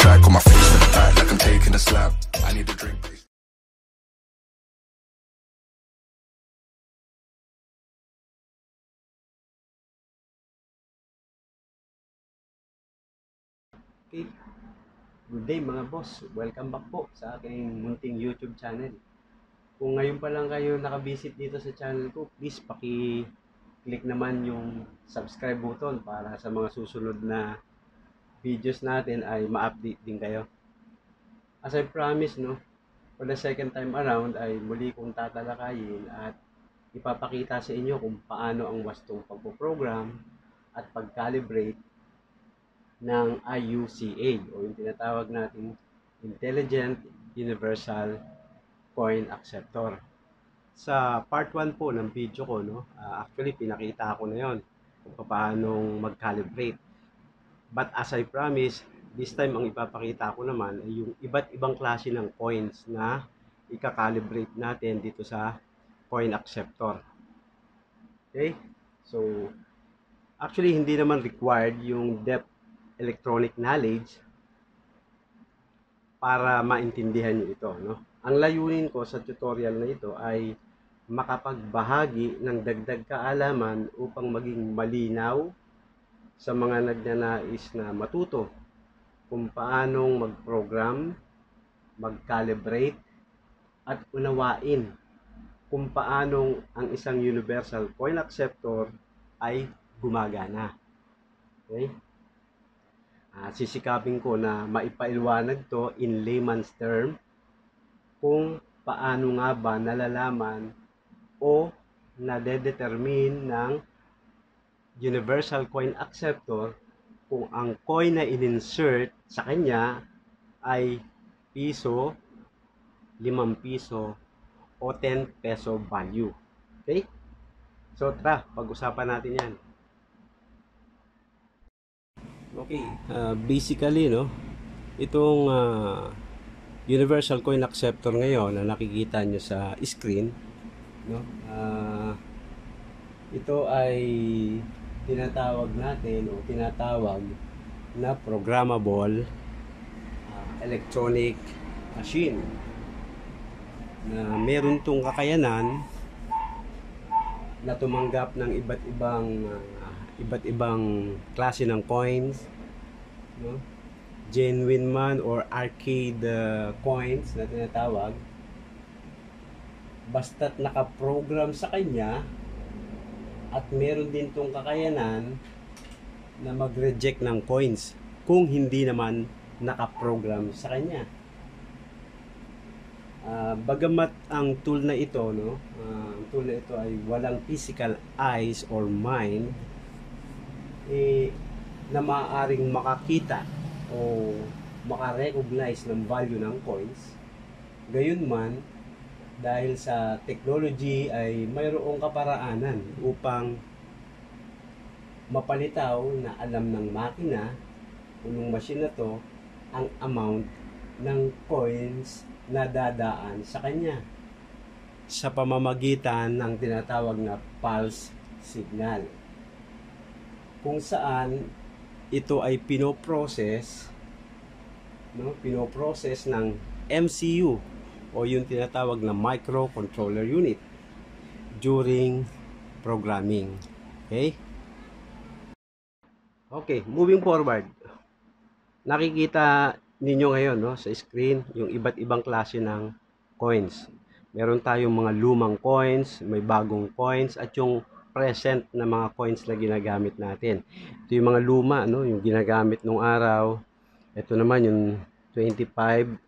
track on my face to the back like I'm taking a slap. I need a drink, please. Okay, good day mga boss. Welcome back po sa aking munting YouTube channel. Kung ngayon pa lang kayo nakabisit dito sa channel ko, please paki-click naman yung subscribe button para sa mga susunod na videos natin ay ma-update din kayo. As I promised, no, for the second time around ay muli kong tatalakayin at ipapakita sa inyo kung paano ang wastong pagpo-program at pag-calibrate ng IUCA o yung tinatawag nating Intelligent Universal Coin Acceptor. Sa part 1 po ng video ko, no, actually pinakita ko na yon kung paano mag-calibrate. But as I promised, this time ang ipapakita ko naman ay yung iba't ibang klase ng coins na ika-calibrate natin dito sa coin acceptor. Okay? So, actually hindi naman required yung depth electronic knowledge para maintindihan nyo ito, no? Ang layunin ko sa tutorial na ito ay makapagbahagi ng dagdag kaalaman upang maging malinaw sa mga nagnanais na matuto kung paanong mag-program, mag-calibrate, at unawain kung paanong ang isang universal coin acceptor ay gumagana. Okay? Sisikapin ko na maipaliwanag to in layman's term kung paano nga ba nalalaman o nade-determine ng universal coin acceptor kung ang coin na in-insert sa kanya ay piso, 5 piso o 10 peso value. Okay? So tara, pag-usapan natin yan. Okay, basically, no, itong universal coin acceptor ngayon na nakikita nyo sa screen, no, ito ay tinatawag natin o tinatawag na programmable electronic machine na meron tong kakayanan na tumanggap ng iba't ibang klase ng coins, no? Genuine man or arcade coins na tinatawag, basta't nakaprogram sa kanya at meron din tong kakayanan na mag-reject ng coins kung hindi naman nakaprogram sa kanya. Bagamat ang tool na ito, no, ang tool na ito ay walang physical eyes or mind, na maaaring makakita o makarecognize ng value ng coins. Gayunman, dahil sa technology ay mayroong kaparaanan upang mapalitaw na alam ng makina o ng machine na to ang amount ng coins na dadaan sa kanya sa pamamagitan ng tinatawag na pulse signal, kung saan ito ay pinoprocess, no, pinoprocess ng MCU o yung tinatawag na microcontroller unit during programming. Okay? Okay, moving forward. Nakikita ninyo ngayon, no, sa screen yung iba't ibang klase ng coins. Meron tayong mga lumang coins, may bagong coins, at yung present na mga coins na ginagamit natin. Ito yung mga luma, no, yung ginagamit nung araw. Ito naman yung 25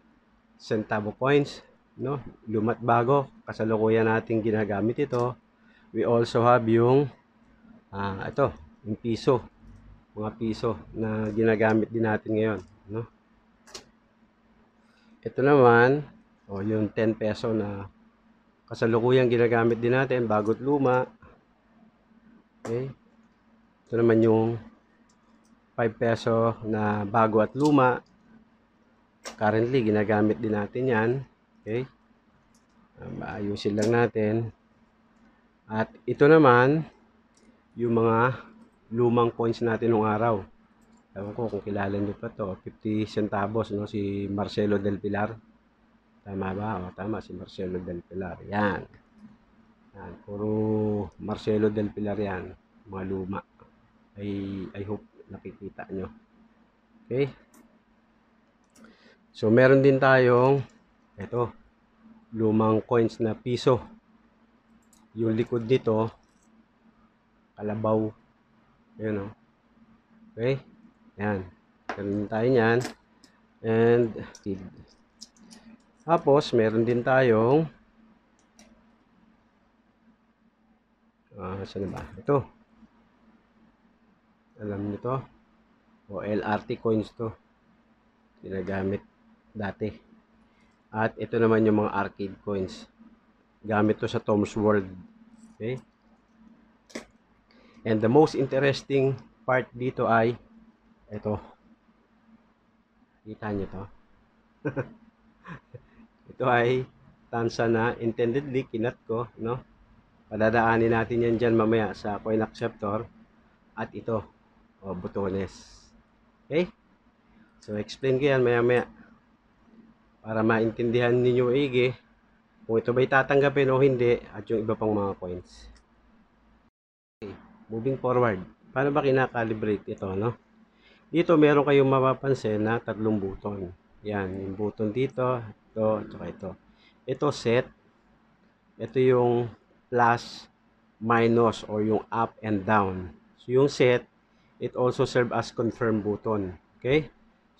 centavo coins, no, luma't bago, kasalukuyan natin ginagamit ito. We also have yung ito, yung piso, mga piso na ginagamit din natin ngayon, no. Ito naman, yung 10 peso na kasalukuyang ginagamit din natin, bago't luma. Okay. Ito naman yung 5 peso na bago at luma. Currently, ginagamit din natin yan. Okay. Maayusin lang natin. At ito naman, yung mga lumang coins natin ng araw. Ewan ko kung kilala niyo pa 'to, 50 centavos 'no, si Marcelo del Pilar. Tama ba? O, tama si Marcelo del Pilar, 'yan. Yan, puro Marcelo del Pilar 'yan, mga luma. I hope nakikita nyo. Okay? So, meron din tayong ito, lumang coins na piso. Yung likod nito, kalabaw. Ayan o. Okay? Yan. Meron din tayo yan. And, tapos, meron din tayong saan ba? Ito. Alam nyo to? O, LRT coins to. Ginagamit dati. At ito naman yung mga arcade coins. Gamit to sa Tom's World. Okay? And the most interesting part dito ay ito. Kita nyo to? Ito ay tansa na intendedly kinat ko, no? Padadaanin natin yan dyan mamaya sa coin acceptor. At ito, butones. Okay? So, explain ko yan maya-maya. Para maintindihan ninyo maigi kung ito ba'y tatanggapin o hindi at yung iba pang mga coins. Okay. Moving forward. Paano ba kinakalibrate ito, no? Dito meron kayong mapapansin na tatlong button. Yan, yung button dito, ito, at ito. Ito set. Ito yung plus, minus, or yung up and down. So, yung set, it also serve as confirm button. Okay?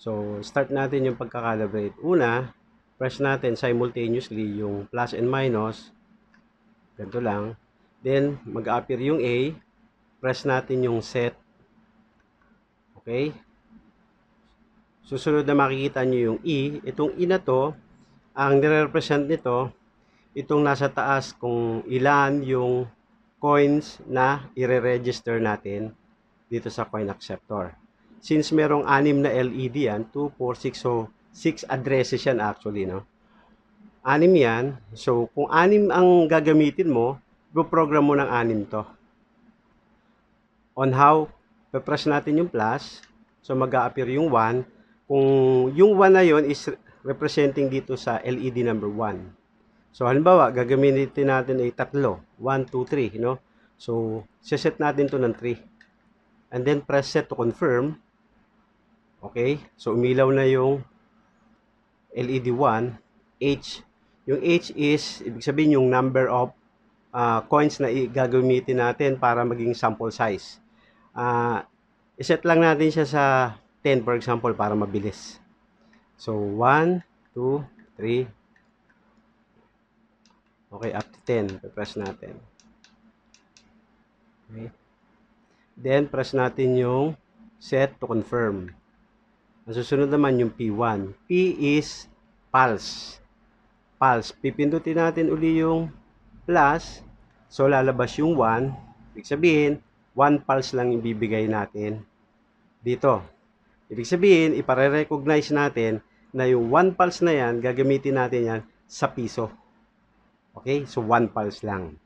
So, start natin yung pagkakalibrate. Una, press natin simultaneously yung plus and minus. Ganito lang. Then, mag-appear yung A. Press natin yung set. Okay? Susunod na makikita nyo yung E. Itong E na to, ang nire-represent nito, itong nasa taas kung ilan yung coins na i-register natin dito sa coin acceptor. Since merong 6 na LED yan, 2, 4, 6, so 6 addresses yan actually, no? 6 yan. So, kung 6 ang gagamitin mo, program mo ng 6 to. On how, pe-press natin yung plus. So, mag-a-appear yung 1. Kung yung 1 na yon is representing dito sa LED number 1. So, halimbawa, gagamitin natin ay tatlo. 1, 2, 3, no? So, set natin to ng 3. And then, press set to confirm. Okay? So, umilaw na yung LED 1. H. Yung H is, ibig sabihin yung number of coins na gagamitin natin para maging sample size. Iset lang natin siya sa 10, for example, para mabilis. So, 1, 2, 3. Okay, up to 10. Press natin. Okay. Then, press natin yung set to confirm. Ang susunod naman yung P1. P is pulse. Pulse. Pipindutin natin uli yung plus. So, lalabas yung 1. Ibig sabihin, 1 pulse lang ibibigay natin dito. Ibig sabihin, ipare-recognize natin na yung 1 pulse na yan, gagamitin natin yan sa piso. Okay? So, 1 pulse lang.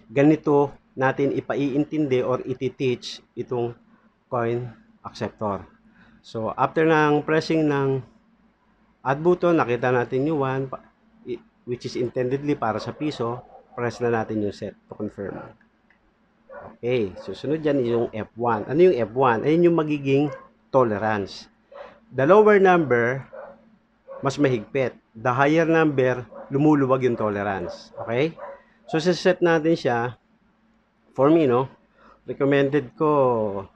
Ganito natin ipaiintindi or iti-teach itong coin acceptor. So, after ng pressing ng add button, nakita natin yung 1, which is intendedly para sa piso. Press na natin yung set to confirm. Okay. Susunod dyan yung F1. Ano yung F1? Ayun yung magiging tolerance. The lower number, mas mahigpit. The higher number, lumuluwag yung tolerance. Okay? So, set natin siya. For me, no? Recommended ko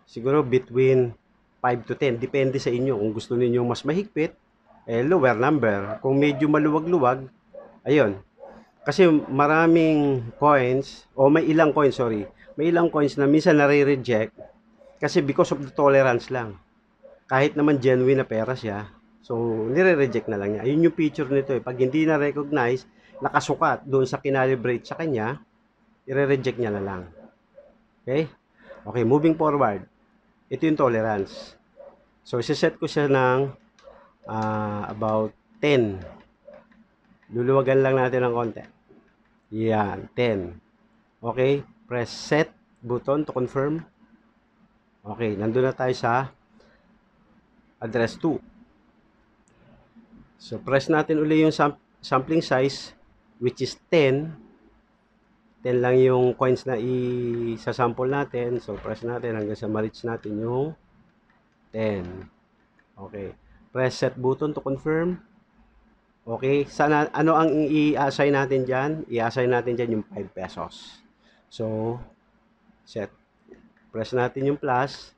siguro between 5 to 10. Depende sa inyo. Kung gusto niyo mas mahigpit, lower number. Kung medyo maluwag-luwag, ayun. Kasi maraming coins, o may ilang coins, sorry. May ilang coins na minsan nare-reject kasi because of the tolerance lang. Kahit naman genuine na pera siya, so nire-reject na lang niya. Ayun yung feature nito eh. Pag hindi na-recognize, nakasukat doon sa kinalibrate sa kanya, i-reject niya na lang. Okay? Okay, moving forward. Ito yung tolerance. So, isa-set ko siya ng about 10. Luluwagan lang natin ng konti. Yan, 10. Okay, press set button to confirm. Okay, nandun na tayo sa address 2. So, press natin uli yung sampling size, which is 10. 10 lang yung coins na i-sample natin. So, press natin hanggang sa ma-reach natin yung 10. Okay. Press set button to confirm. Okay. Sana, ano ang i-assign natin dyan? I-assign natin dyan yung 5 pesos. So, set. Press natin yung plus.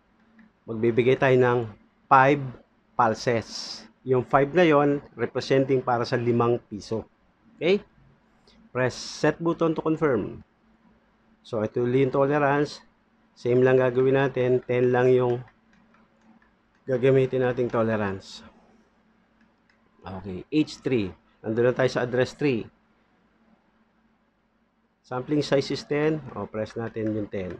Magbibigay tayo ng 5 pulses. Yung 5 na yon representing para sa 5 piso. Okay? Press set button to confirm. So, ito yung tolerance. Same lang gagawin natin. 10 lang yung gagamitin nating tolerance. Okay. H3. Nandun na tayo sa address 3. Sampling size is 10. O, press natin yung 10.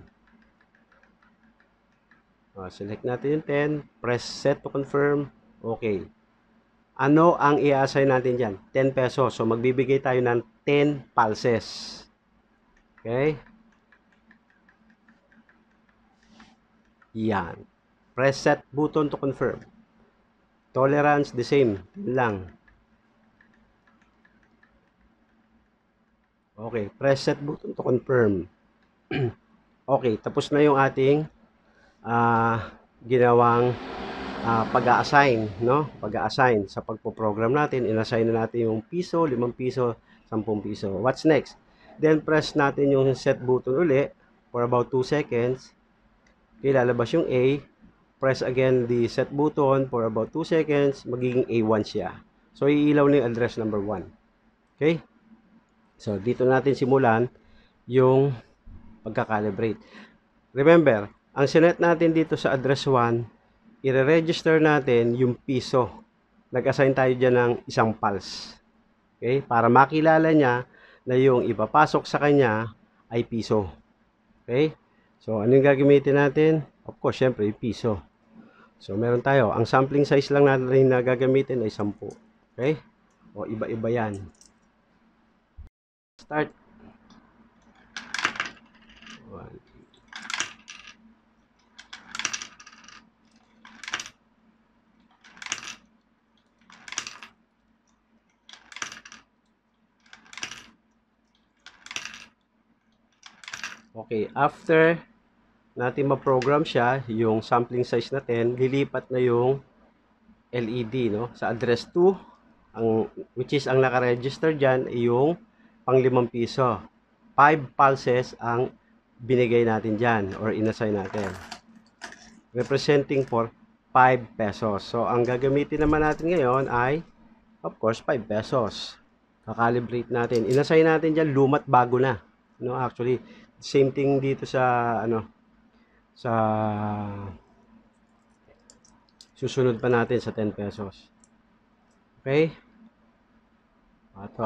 O, select natin yung 10. Press set to confirm. Okay. Ano ang i-assign natin dyan? 10 pesos. So, magbibigay tayo ng 10 pulses. Okay? Yan. Press set button to confirm. Tolerance, the same. Lang. Okay. Press set button to confirm. Okay. Tapos na yung ating ginawang pag-a-assign, no? Pag-a-assign sa pagpo-program natin, in-assign na natin yung piso, 5 piso, 10 piso. What's next? Then press natin yung set button uli for about 2 seconds. Okay, lalabas yung A. Press again the set button for about 2 seconds, magiging A1 siya. So iilaw na yung address number 1. Okay? So dito natin simulan yung pagka-calibrate. Remember, ang sinet natin dito sa address 1, i-register natin yung piso. Nag-assign tayo dyan ng isang pulse. Okay? Para makilala niya na yung ipapasok sa kanya ay piso. Okay? So, ano yung gagamitin natin? Of course, syempre, yung piso. So, meron tayo. Ang sampling size lang natin na gagamitin ay 10. Okay? O, iba-iba yan. Start. 1. Okay, after natin ma-program siya, yung sampling size natin, lilipat na yung LED, no? Sa address 2, which is ang naka-register dyan, yung pang 5 piso. 5 pulses ang binigay natin dyan, or inassign natin. Representing for 5 pesos. So, ang gagamitin naman natin ngayon ay, of course, 5 pesos. Kakalibrate natin. Inassign natin dyan, lumat bago na. No, actually, same thing dito sa sa susunod pa natin sa 10 pesos. Okay? Ito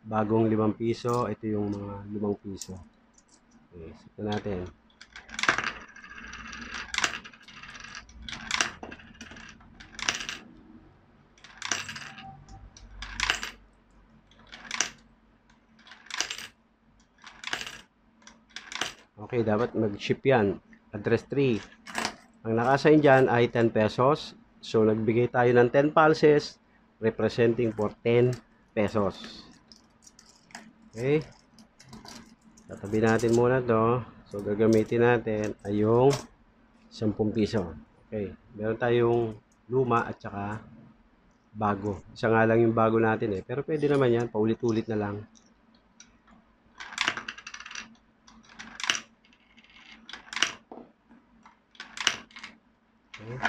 bagong 5 piso, ito yung mga 5 piso. Okay, set natin. Okay, dapat mag-ship yan. Address 3. Ang naka-assign dyan ay 10 pesos. So, nagbigay tayo ng 10 pulses representing for 10 pesos. Okay. Tatabi natin muna to. So, gagamitin natin ay yung 10 piso. Okay. Meron tayong luma at saka bago. Isa nga lang yung bago natin Pero pwede naman yan. Paulit-ulit na lang. Okay.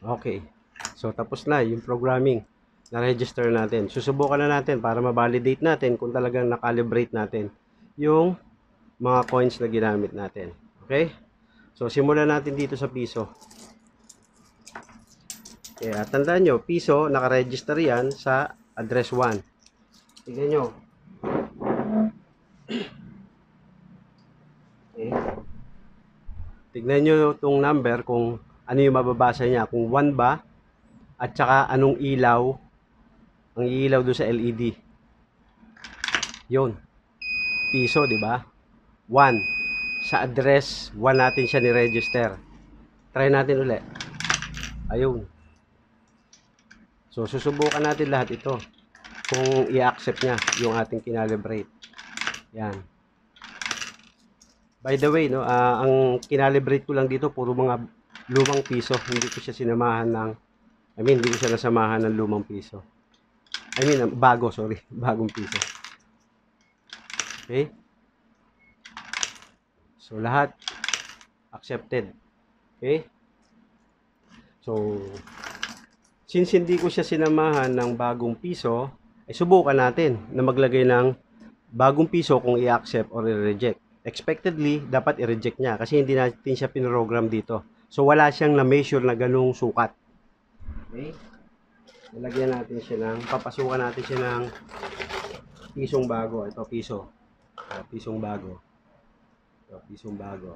Okay. So, tapos na yung programming. Na-register natin. Susubukan na natin para ma-validate natin kung talagang na-calibrate natin yung mga coins na ginamit natin. Okay? So, simulan natin dito sa piso. Kaya, tandaan nyo, piso, naka-register yan sa address 1. Tignan nyo. Okay. Tignan nyo itong number kung ano yung mababasa niya, kung 1 ba, at saka anong ilaw ang ilaw doon sa LED. Yun, piso, di ba? 1. Sa address 1 natin siya ni-register. Try natin ulit. Ayun. So, susubukan natin lahat ito. Kung i-accept niya yung ating kinalibrate. Yan. By the way, no, ang kinalibrate ko lang dito, puro mga lumang piso. Hindi ko siya sinamahan ng, hindi ko siya nasamahan ng lumang piso. Bago, sorry. Bagong piso. Okay? So, lahat accepted. Okay? So, since hindi ko siya sinamahan ng bagong piso, ay subukan natin na maglagay ng bagong piso kung i-accept or i-reject. Expectedly, dapat i-reject niya kasi hindi natin siya pinrogram dito. So, wala siyang na-measure na ganung sukat. Okay? Nalagyan natin siya papasukan natin siya ng pisong bago. Ito, piso. Pisong bago. Ito, pisong bago.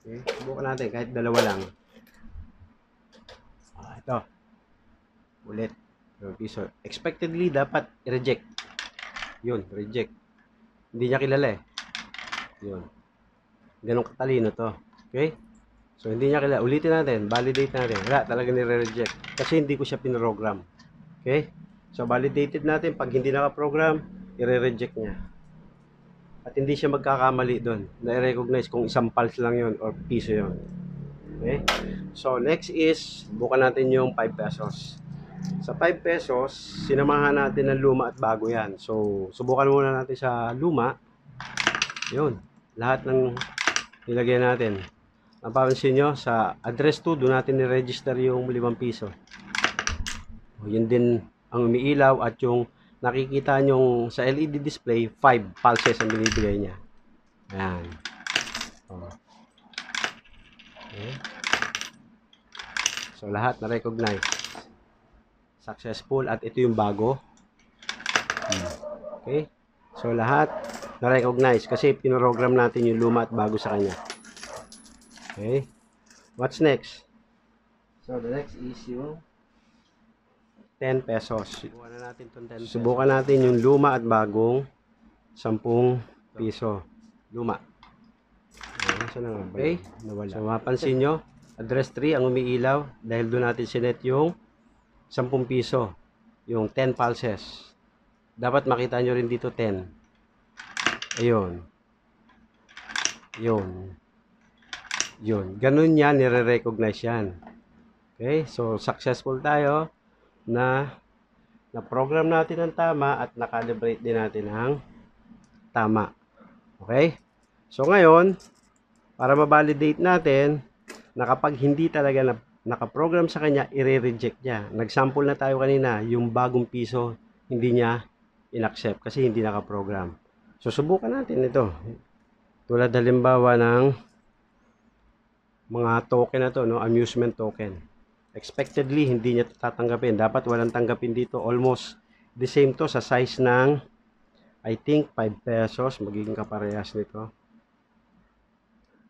Okay? Subukan natin kahit dalawa lang. Ito. Ulit. Piso. Expectedly, dapat i-reject. Yun, reject. Hindi niya kilala eh. Yun. Ganun katalino to. Okay? So, hindi niya kilala. Ulitin natin. Validate natin. Wala, talaga nire-reject. Kasi hindi ko siya pinrogram. Okay? So, validated natin. Pag hindi naka-program, i-reject niya. At hindi siya magkakamali doon. Na-recognize kung isang pulse lang yun or piso yun. Okay? So, next is, bukan natin yung 5 pesos. Sa 5 pesos, sinamahan natin ng luma at bago yan. So, subukan muna natin sa luma. Yun. Lahat ng nilagay natin. Napapansin nyo, sa address 2, doon natin ni-register yung 5 piso. Yun din ang umiilaw at yung nakikita nyo sa LED display, 5 pulses ang binibigay niya. Ayan. Okay. So, lahat na-recognize. Successful at ito yung bago. Okay? So, lahat na-recognize kasi pinrogram natin yung luma at bago sa kanya. Okay? What's next? So, the next is yung 10 pesos. Subukan na natin itong 10 pesos. Subukan natin yung luma at bagong 10 piso. Luma. Okay? Nawala. So, mapansin nyo, address 3 ang umiilaw dahil doon natin sinet yung 10 piso. Yung 10 pulses. Dapat makita nyo rin dito 10. Ayun. Yun. Yun. Ganun yan, nire-recognize yan. Okay? So, successful tayo na-program natin ng tama at na-calibrate din natin ang tama. Okay? So, ngayon, para ma-validate natin na kapag hindi talaga nakaprogram sa kanya, i-reject niya. Nag-sample na tayo kanina, yung bagong piso, hindi niya in-accept kasi hindi nakaprogram. So, subukan natin ito. Tulad halimbawa ng mga token na to, no? Amusement token. Expectedly, hindi niya tatanggapin. Dapat walang tanggapin dito. Almost the same to sa size ng, I think, 5 pesos. Magiging kaparehas nito.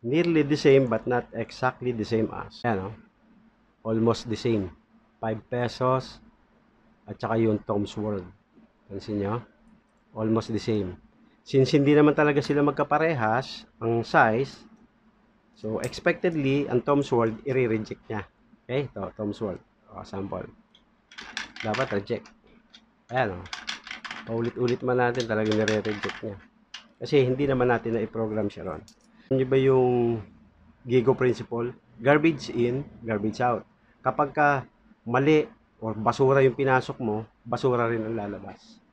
Nearly the same but not exactly the same as. Ayan, no? Almost the same. 5 pesos at saka yung Tom's World. Pansin nyo? Almost the same. Since hindi naman talaga sila magkaparehas, ang size, so expectedly, ang Tom's World, i-reject niya. Okay? Ito, Tom's World. O, sample. Dapat reject. Ayan, o. Paulit-ulit man natin, talagang nire-reject niya. Kasi hindi naman natin na-i-program siya ron. Ano ba yung Gigo principle? Garbage in, garbage out. Kapag ka mali or basura yung pinasok mo, basura rin ang lalabas.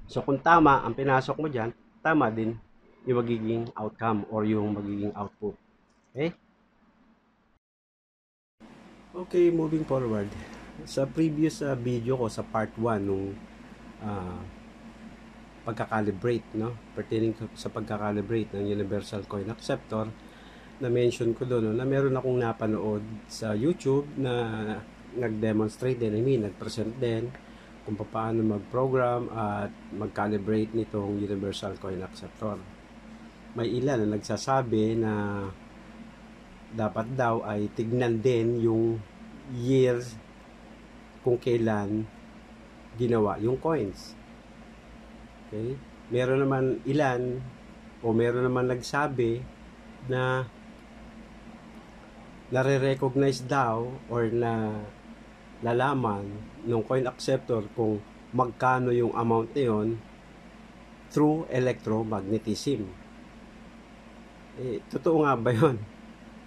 So, kung tama ang pinasok mo dyan, tama din yung magiging outcome or yung magiging output. Okay? Okay, moving forward. Sa previous video ko, sa part 1, nung pagkakalibrate, no? Pertaining sa pagkakalibrate ng Universal Coin Acceptor, na-mention ko doon, no, na meron akong napanood sa YouTube na nag-demonstrate din, nag-present din kung paano mag-program at mag-calibrate nitong Universal Coin Acceptor. May ilan na nagsasabi na dapat daw ay tignan din yung years kung kailan ginawa yung coins. Okay? Meron naman ilan o meron naman nagsabi na nare-recognize daw or na lalaman ng coin acceptor kung magkano yung amount na yun through electromagnetism. Totoo nga ba yun?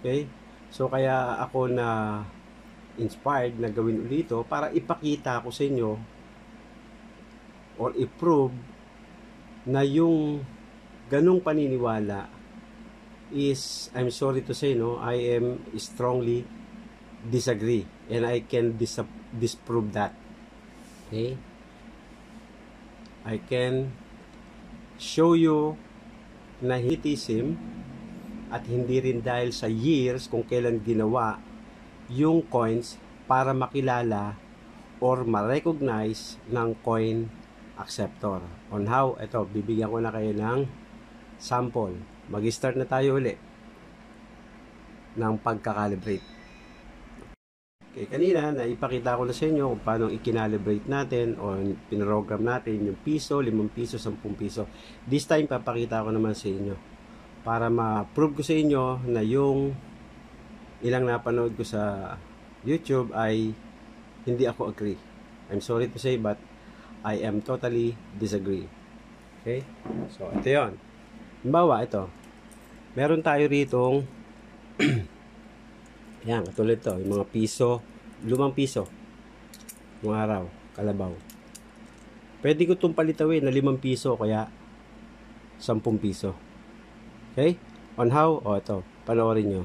Okay? So kaya ako na inspired na gawin ulit ito para ipakita ko sa inyo or i-prove na yung ganong paniniwala is, I'm sorry to say, no, I am strongly disagree and I can disprove that. Okay? I can show you na hitism at hindi rin dahil sa years kung kailan ginawa yung coins para makilala or ma-recognize ng coin acceptor. On how, ito, bibigyan ko na kayo ng sample. Mag-start na tayo uli ng pagkakalibrate. Okay, kanina naipakita ko na sa inyo kung paano i-calibrate natin o pinrogram natin yung piso, 5 piso, 10 piso. This time papakita ko naman sa inyo para ma-prove ko sa inyo na yung ilang napanood ko sa YouTube ay hindi ako agree. I'm sorry to say but I am totally disagree. Okay? So, ito yun. Halimbawa, ito. Meron tayo ritong yan, katulad ito. Yung mga piso, 5 piso. Mga araw, kalabaw. Pwede ko itong palitawin na 5 piso kaya 10 piso. Okay? On how? O, ito. Panoorin nyo.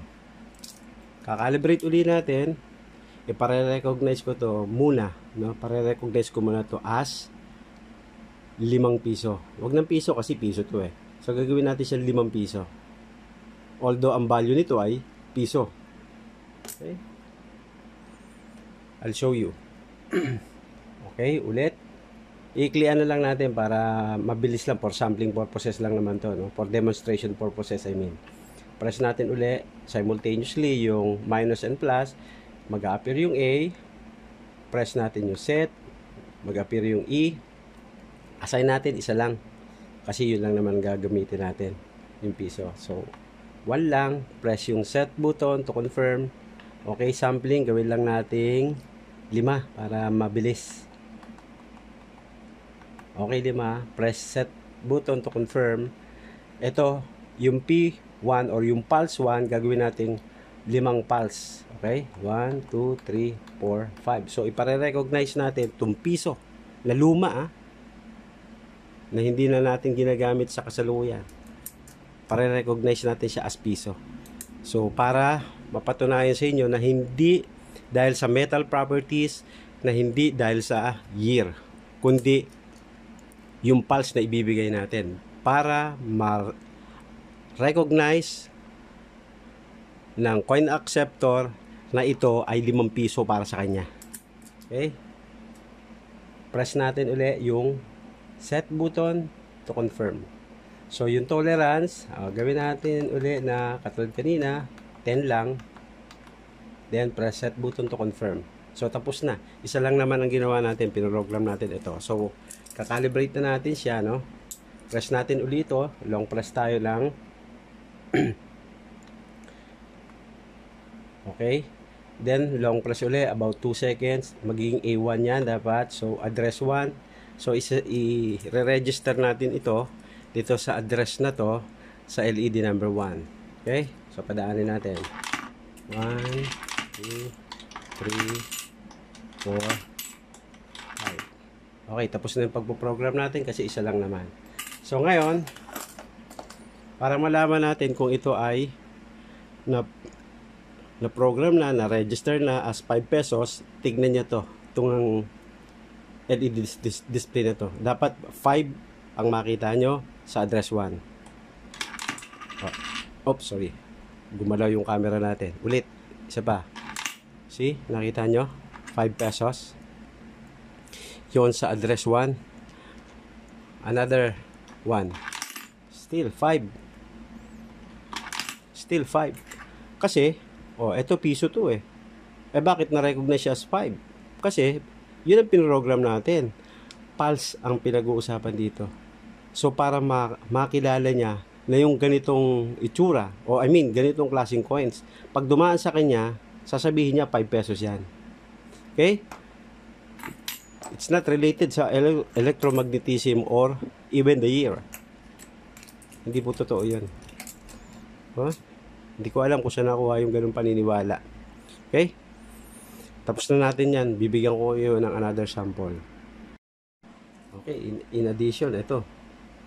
Kakalibrate uli natin. Ipare-recognize ko to muna. No? Pare-recognize ko muna to as 5 piso. Huwag ng piso kasi piso to eh. So, gagawin natin siya 5 piso. Although, ang value nito ay piso. Okay? I'll show you. Okay, ulit. I-clear na lang natin para mabilis lang for sampling purposes lang naman to. No? For demonstration purposes, I mean. Press natin uli simultaneously yung minus and plus. Mag-a-appear yung A. Press natin yung set. Mag-a-appear yung E. Assign natin isa lang. Kasi yun lang naman gagamitin natin. Yung piso. So, 1 lang. Press yung set button to confirm. Okay, sampling. Gawin lang nating 5 para mabilis. Okay, 5. Press set button to confirm. Ito, yung P1 or yung pulse 1, gagawin nating 5 pulse. Okay? 1, 2, 3, 4, 5. So, ipare-recognize natin itong piso na luma, na hindi na natin ginagamit sa kasalukuyan. Pare-recognize natin siya as piso. So, para mapatunayan sa inyo na hindi dahil sa metal properties, na hindi dahil sa year, kundi yung pulse na ibibigay natin para ma-recognize ng coin acceptor na ito ay 5 piso para sa kanya. Okay? Press natin uli yung set button to confirm. So, yung tolerance, gawin natin uli na katulad kanina, 10 lang. Then, press set button to confirm. So, tapos na. Isa lang naman ang ginawa natin. Pinoprogram natin ito. So, kakalibrate na natin siya, no? Press natin uli ito. Long press tayo lang. Okay? Then, long press uli, about 2 seconds. Magiging A1 yan dapat. So, address 1. So, i-re-register natin ito dito sa address na to sa LED number 1. Okay? So, padaanin natin. 1, 2, 3, 4, 5. Okay, tapos na yung pagpo-program natin kasi isa lang naman. So, ngayon, para malaman natin kung ito ay na-program na-register na as 5 pesos, tignan nyo to. Itong LED display na to. Dapat 5 ang makita nyo sa address 1. Oops, sorry. Gumalaw yung camera natin. Ulit. Isa pa. See? Nakita nyo? 5 pesos. Yun sa address 1. Another 1. Still 5. Still 5. Kasi O, eto piso to eh. Eh, bakit na-recognize siya as 5? Kasi, yun ang pinrogram natin. Pulse ang pinag-uusapan dito. So, para makilala niya na yung ganitong itsura, o I mean, ganitong klaseng coins, pag dumaan sa kanya, sasabihin niya 5 pesos yan. Okay? It's not related sa electromagnetism or even the year. Hindi po totoo yun. Huh? Hindi ko alam kung saan nakuha yung ganung paniniwala. Okay? Tapos na natin yan. Bibigyan ko kayo ng another sample. Okay, in addition, ito.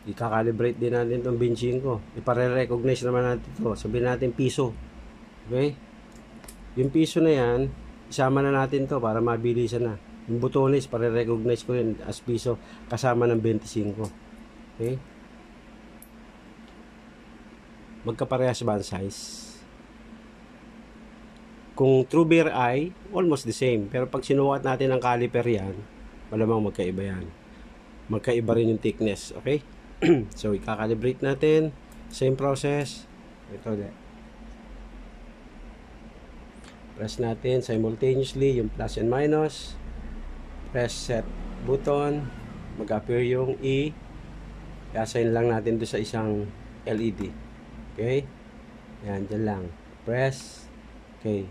I-calibrate din natin itong benching ko. Ipare-recognize naman natin ito. Sabihin natin piso. Okay? Yung piso na yan, isama na natin to para mabilisan na. Yung butones, pare-recognize ko yun as piso kasama ng 25. Okay? Magkaparehas ba ang size? Kung true bare eye, almost the same. Pero pag sinukat natin ang caliper yan, malamang magkaiba yan. Magkaiba rin yung thickness. Okay? So, i-calibrate natin. Same process. Ito de. Press natin simultaneously yung plus and minus. Press set button. Mag-appear yung E. I-assign lang natin doon sa isang LED. Okay? Yan, dyan lang. Press. Okay.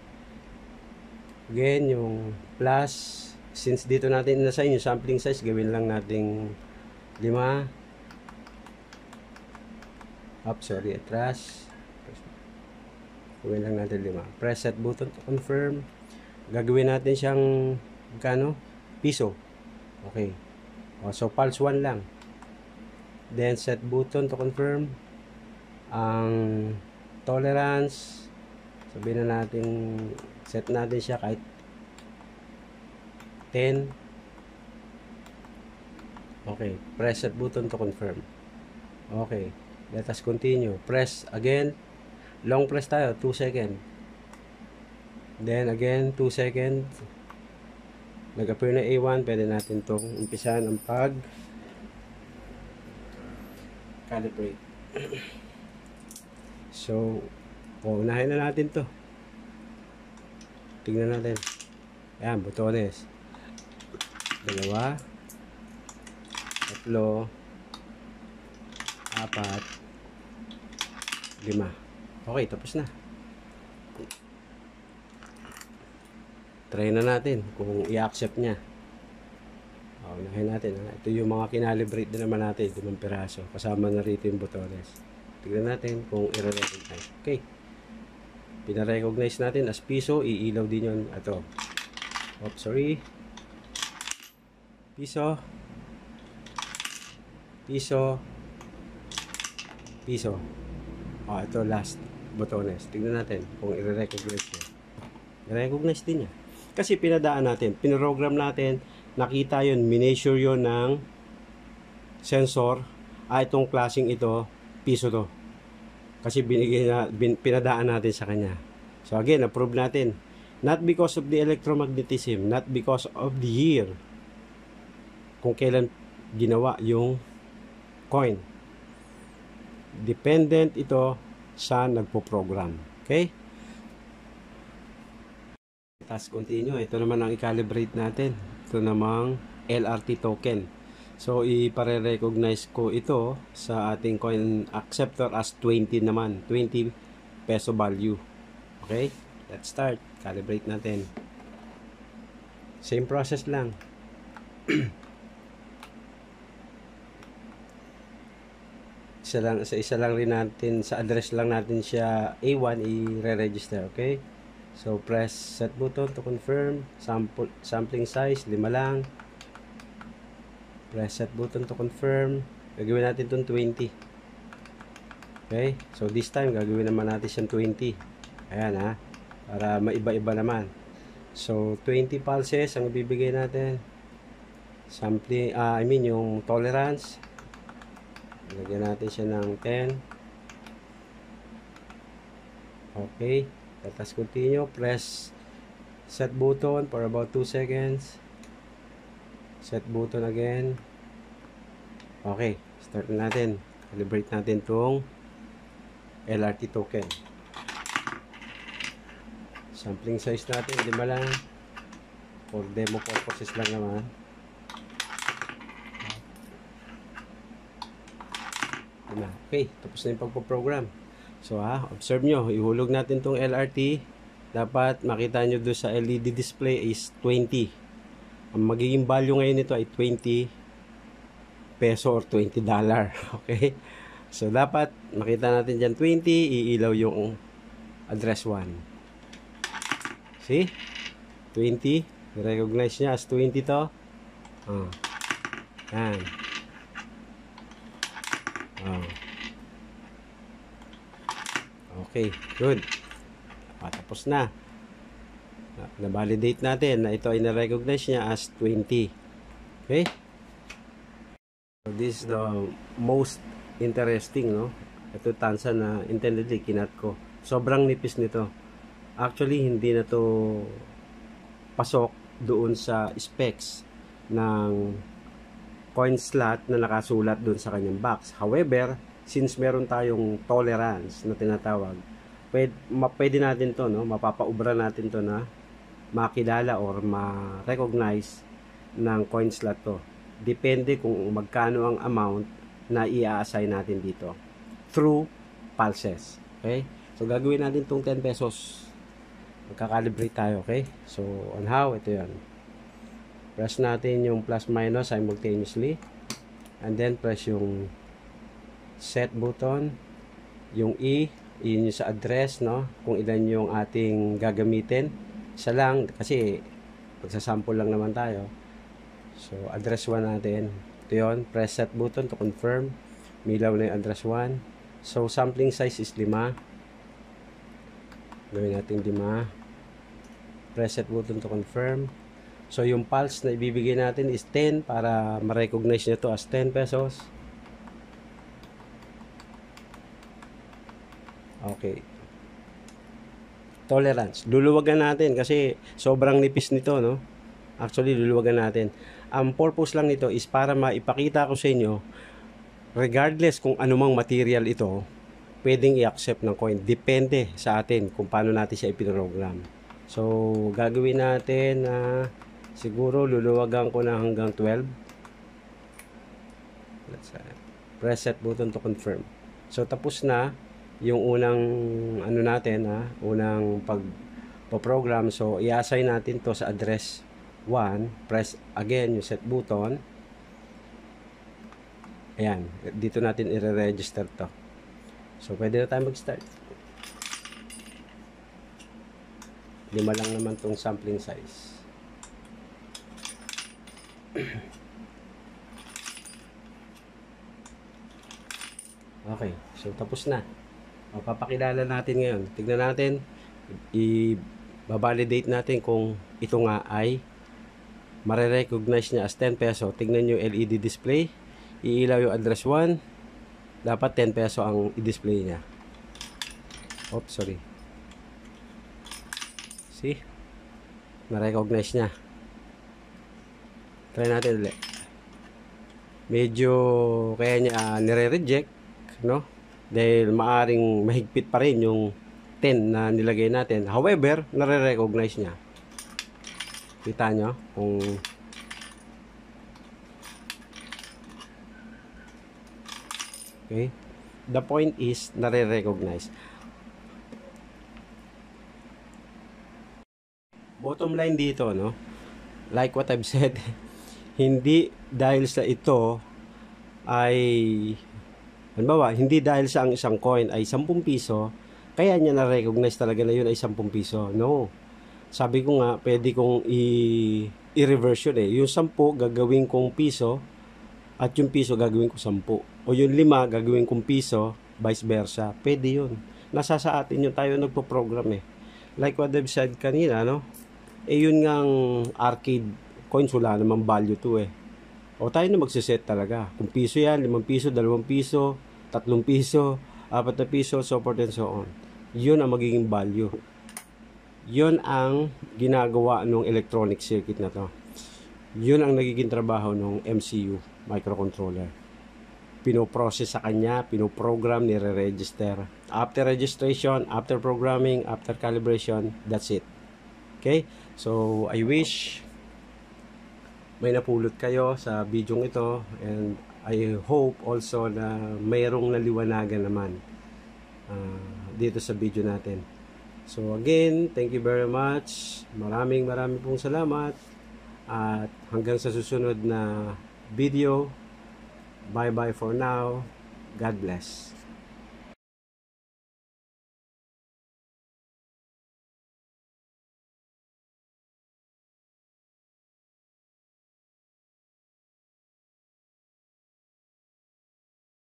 Again, yung plus. Since dito natin in-assign yung sampling size, gawin lang nating 5. Sorry, atras. Gawin lang natin 5. Press set button to confirm. Gagawin natin siyang magkano? Piso. Okay. So, pulse 1 lang. Then, set button to confirm. Ang tolerance, sabihin na natin, set natin siya kahit 10. Okay. Press set button to confirm. Okay. Let us continue. Press again. Long press tayo. 2 seconds. Then again, 2 seconds. Nag-appear na A1. Pwede natin itong umpisahan ang pag calibrate. So, unahin na natin to. Tignan natin. Ayan, butones. 2, 3, 4, 5. Okay, tapos na. Try na natin kung i-accept niya. Unahin natin. Ito yung mga kinalibrate din naman natin. 5 piraso. Kasama na rito yung botones. Tignan natin kung i-recognize. Okay. Pina-recognize natin as piso. Iilaw din yun. Ito. Oops, sorry. Piso. Piso. Piso. Ito last botones. Tignan natin kung i-recognize niya. I-recognize din niya. Kasi pinadaan natin, pinoprogram natin, nakita yun, mineasure yun ng sensor. Itong klaseng ito, piso to. Kasi pinadaan natin sa kanya. So again, approve natin. Not because of the electromagnetism, not because of the year. Kung kailan ginawa yung coin. Dependent ito sa nagpo-program. Okay? Task continue. Ito naman ang i-calibrate natin. Ito namang LRT token. So, ipare-recognize ko ito sa ating coin acceptor as 20 naman. 20 peso value. Okay? Let's start. Calibrate natin. Same process lang. Sa isa lang rin natin, sa address lang natin siya A1 i-re-register. Okay? So, press set button to confirm. Sampling size, 5 lang. Press set button to confirm. Gagawin natin itong 20. Okay? So, this time, gagawin naman natin siyang 20. Ayan ha. Para maiba-iba naman. So, 20 pulses ang ibibigay natin. Sampling, yung tolerance. Lagyan natin siya ng 10. Okay. Let us continue. Press set button for about 2 seconds. Set button again. Okay. Start na natin. Calibrate natin itong LRT token. Sampling size natin, 5 lang. For demo purposes lang naman. Okay, tapos na yung pagpo-program. So observe nyo, ihulog natin tong LRT. Dapat makita nyo doon sa LED display is 20. Ang magiging value ngayon nito ay 20 peso or $20. Okay? So dapat makita natin dyan 20, iilaw yung address 1. See? 20. Recognize niya as 20 to. Yan. Okay, good. Tapos na. Na-validate natin na ito ay na-recognize niya as 20. Okay? So this is the most interesting, no? Ito tansa na intendedly kinat ko. Sobrang nipis nito. Actually, hindi na to pasok doon sa specs ng coin slot na nakasulat doon sa kanyang box. However, since meron tayong tolerance na tinatawag, pwede natin to, no? Mapapaubra natin to na makilala or ma-recognize ng coin slot to. Depende kung magkano ang amount na i-assign natin dito through pulses. Okay? So gagawin natin tong 10 pesos. Magkakalibrate tayo, okay? So on how, ito yan. Press natin yung plus minus simultaneously, and then press yung set button, yung E, yun yung sa address, no? Kung ilan yung ating gagamitin. Isa lang, kasi magsasample lang naman tayo. So, address 1 natin. Ito yun, press set button to confirm. Milaw na yung address 1. So, sampling size is 5. Gawin natin 5. Press set button to confirm. So, yung pulse na ibibigay natin is 10 para ma-recognize nyo to as 10 pesos. Okay. Tolerance. Luluwagan natin kasi sobrang nipis nito, no? Actually, luluwagan natin. Ang purpose lang nito is para maipakita ko sa inyo, regardless kung anumang material ito, pwedeng i-accept ng coin. Depende sa atin kung paano natin siya ipinoprogram. So, gagawin natin na siguro luluwagan ko na hanggang 12. Let's press set button to confirm. So, tapos na yung unang ano natin, unang pagpo-program. So i-assign natin to sa address 1. Press again yung set button. Ayan, dito natin i-register to. So pwede na tayo mag-start. 5 lang naman tong sampling size. Okay, so tapos na. Papakilala natin ngayon. Tignan natin, i-validate natin kung ito nga ay mare-recognize niya as 10 peso. Tignan nyo LED display, iilaw yung address 1, dapat 10 peso ang i-display niya. Oops, sorry. See? Na-recognize niya. Try natin ulit. Medyo kaya niya nire-reject, no? Dahil maaring mahigpit pa rin yung 10 na nilagay natin. However, nare-recognize niya. Kita nyo? Kung okay. The point is, nare-recognize. Bottom line dito, no? Like what I've said, hindi dahil sa ito ay halimbawa, hindi dahil sa ang isang coin ay 10 piso, kaya niya na-recognize talaga na yun ay 10 piso. No. Sabi ko nga, pwede kong i-reverse yun eh. Yung 10 gagawin kong piso, at yung piso gagawin ko 10. O yung 5 gagawin kong piso, vice versa. Pwede yun. Nasa sa atin yun, tayo nagpo-program eh. Like what I've said kanina, no? Eh yun ngang arcade coins, wala namang value to eh. O tayo na magsiset talaga. Kung piso yan, 5 piso, 2 piso, 3 piso, 4 na piso, so forth and so on. Yun ang magiging value. Yun ang ginagawa ng electronic circuit na to. Yun ang nagiging trabaho ng MCU, microcontroller. pinoprocess sa kanya, pinoprogram, nire-register. After registration, after programming, after calibration, that's it. Okay? So, I wish may napulot kayo sa video ito, and I hope also na mayroong naliwanagan naman dito sa video natin. So again, thank you very much. Maraming pong salamat. At hanggang sa susunod na video. Bye-bye for now. God bless.